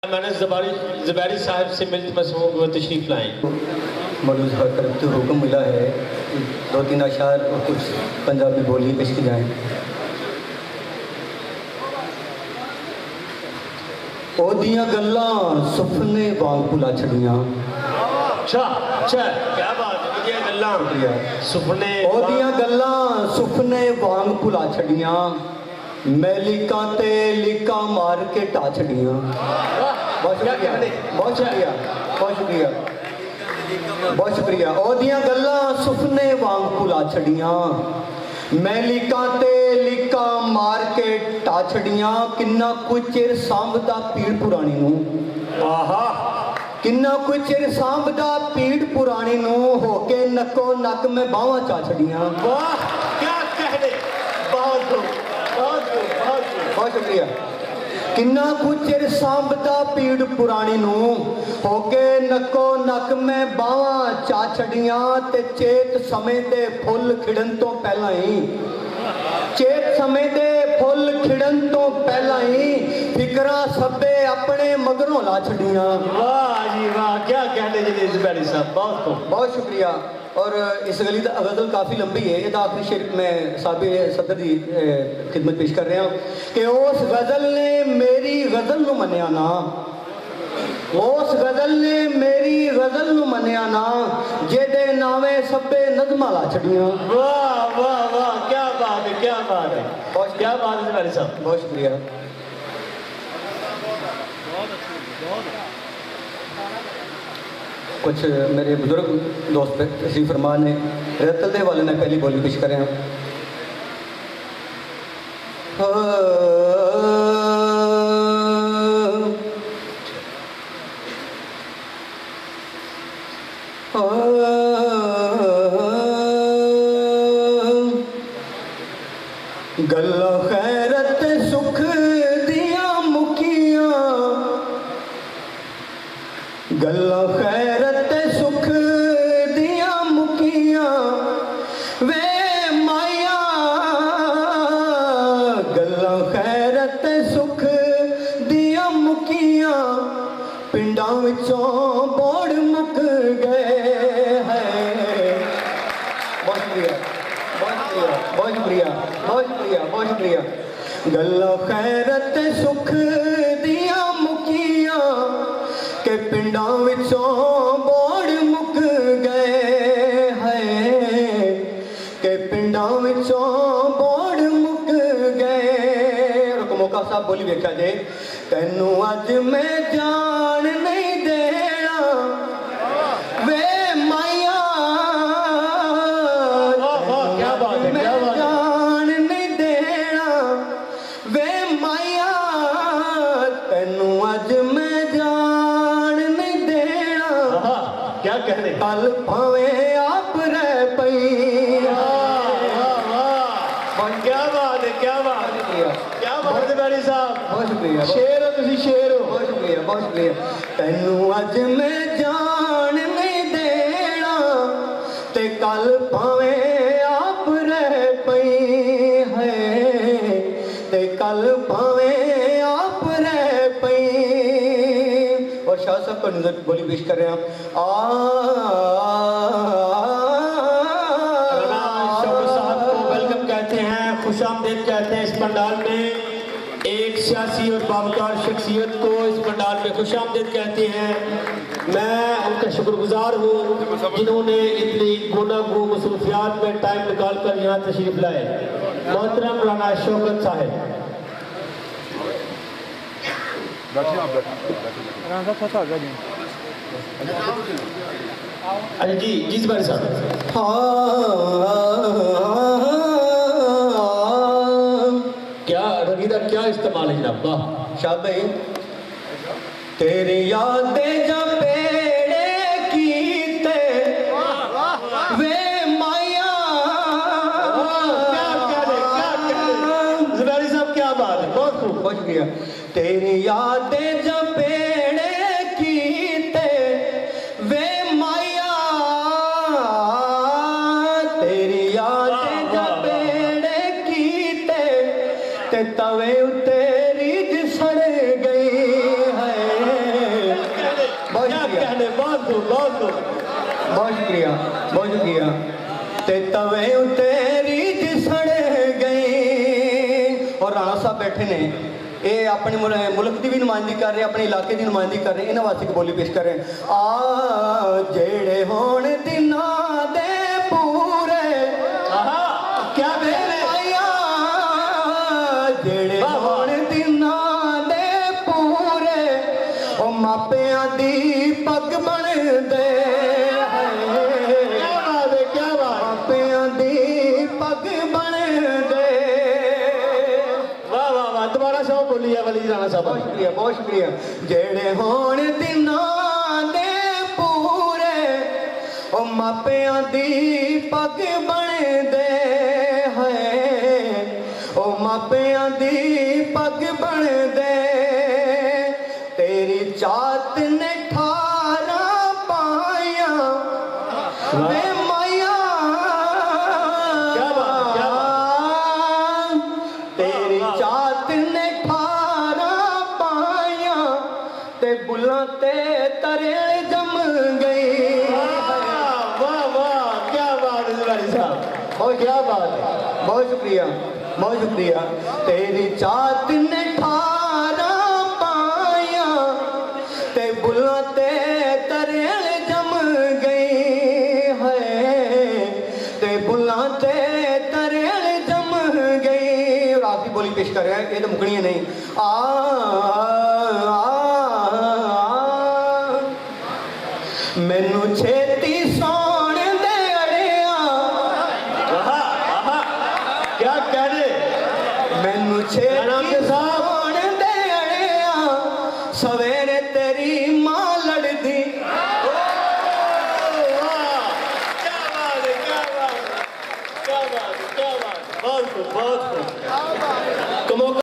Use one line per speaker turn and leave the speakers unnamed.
मैंने ज़ुबैरी साहब से मिलतमस हूँ वो तशरीफ़ लाएँ।
मौलवी साहब तरफ से हुक्म मिला है कि 2-3 अशार और कुछ पंजाबी बोली पेश की जाएँ। ओदियां गल्लां सुपने वांग भुला छड़ियां।
अच्छा अच्छा, क्या बात है। ओदियां गल्लां सुपने
ओदियां गल्लां सुपने वांग भुला छड़ियां। मैं लीकां ते लीकां मार के ढा छड़ियां। बहुत शुक्रिया, बहुत शुक्रिया, बहुत शुक्रिया, बहुत शुक्रिया। ओदियां गल्लां सुपने वांग भुला छड़ियां। मैं लीकां ते लीकां मार के ढा छड़ियां। किन्ना कुछ चिर सांभदा पीड़ पुरानी नूं। आहा, किन्ना कुछ चिर सांभदा पीड़ पुरानी नूं। होके नक्को नक में बावां चा छड़ियां।
वाह, क्या कहने। बहुत खूब, बहुत खूब, बहुत खूब।
बहुत शुक्रिया। किन्ना कुछ चिर सांभदा पीड़ पुरानी नूं। होके नक्को नक में बावां चा छड़ियां। ते चेत समय दे फुੱਲ खिड़न तो पहला ही, चेत समय दे फुੱਲ खिड़न तो पहला ही फिकरा सब्बे अपने मगरों ला छड़ियां।
वाह जी वाह, क्या कहने जी ज़ुबैरी साहब, बहुत खूब।
बहुत शुक्रिया। और इस गज़ल काफ़ी लंबी है। ये आखिरी शेर में साबिक़ सदर की खिदमत पेश कर रहे हैं कि उस गज़ल ने मेरी गज़ल नूं मन्निया ना। उस गज़ल ने मेरी गज़ल नूं मन्निया ना। जेदे नावे सब्बे नज़मां ला छड़ियां।
वाह वाह वाह, क्या बात है, क्या बात है, क्या बात है ज़ुबैरी साहब।
बहुत शुक्रिया। कुछ मेरे बुजुर्ग दोस्त तशरीफ फरमा ने रतल दे वाले ने पहली बोली पेश करें हम। गल्ला खैरत सुख दिया मुखियां। गल्ला खैरत सुख दिया मुखियां। वे माया गल्ला खैरत सुख दिया मुखियां। पिंडां विचों बोड़ मुक गए हैं। बहुत शुक्रिया, बहुत शुक्रिया, बहुत शुक्रिया, बहुत शुक्रिया, बहुत शुक्रिया। गल्ला खैरत सुख दिया मुखियां के पिंडां विचों बोड़ मुक गए हैं। के पिंडां विचों बोड़ मुक गए। रुकमोका साहब बोली वेख्या जे। तैनू अज मैं जान नहीं देना वे माया।
क्या बात है, क्या बात है।
जान नहीं देना वे माया। तैनू अज मैं जान नहीं देना।
क्या कहने।
कल भावें आप रह पई।
क्या बात है, क्या बात है, क्या बात है ज़ुबैरी साहब।
बहुत शुक्रिया,
शेर हो तुसी, शेर हो।
बहुत शुक्रिया, बहुत शुक्रिया। तैनू अज मैं जान नहीं देना ते कल भावें आप रह पई है। ते कल भावें आप रह पई। और शाह साहब को नजर बोली पेश कर रहे हैं
खुशामदीद कहते हैं इस पंडाल में। एक सियासी और बावकार शख्सियत को इस पंडाल में खुशामदीद कहते हैं। मैं उनका शुक्रगुजार हूँ जिन्होंने इतनी गुनागू मसरूफियात में टाइम निकाल कर यहाँ तशरीफ लाए। मोहतरम मौलाना शौकत साहब। अच्छा जी, जी ज़ुबैरी साहब। क्या क्या इस्तेमाल है जनाब। वाह
शाह भाई। तेरी यादें जा पेड़े कीते वे माया।
ज़ुबैरी साहब क्या बात है, बहुत खूब,
बहुत शुक्रिया। तेरी यादें जा पेड़े कीते वे माया। तेरी यादें जा पेड़े कीते ते तवे उते रीझ सड़ गई है।
बहुत खूब बहुत खूब
बहुत शुक्रिया बहुत शुक्रिया ते तवे तेरी जिसड़ गई। और राणा साहब बैठे ने ये अपने मुल्क की भी नुमाइंदगी कर रहे अपने इलाके की नुमाइंदगी कर रहे इन्होंने वास्ते एक बोली पेश कर रहे आ जेड़े होण दिना दे पूरे
आहा क्या बेहद है
जेड़े होण दिना दे पूरे ओ मापियां दी पग बन दे
क्या बात है क्या बात
मापियां दी पग बन दे।
वाह वाह वाह दोबारा से वो बोली है वली राणा साहब
बहुत शुक्रिया जेड़े होण दिना दे पूरे ओ मापियां दी पग बन दे है ओ मापियां दी पग बन दे। तेरी चात ने 18 पाया वे माया
क्या बात, क्या
तेरी
वाह, वाह।
चात ने 18 पाया ते बुलां ते तरेल जम गई।
वाह वाह क्या बात है वाली साहब
बहुत क्या बात है बहुत शुक्रिया तेरी चात ने 18 पाया ते बुलां ते तरेल जम गई है ते बुलां ते तरेल जम गई। और आखिरी बोली पेश कर रहे हैं ये तो मुकनी है नहीं मैनू छेती सौण दे अड़िया
आहा आहा क्या कहने
मैनू
नाम
छेती
के साहब।
सौण दे अड़िया सवेरे तेरी मां लड़दी
वाह क्या बात है क्या बात है क्या बात है क्या बात है बहुत खूब बहुत खूब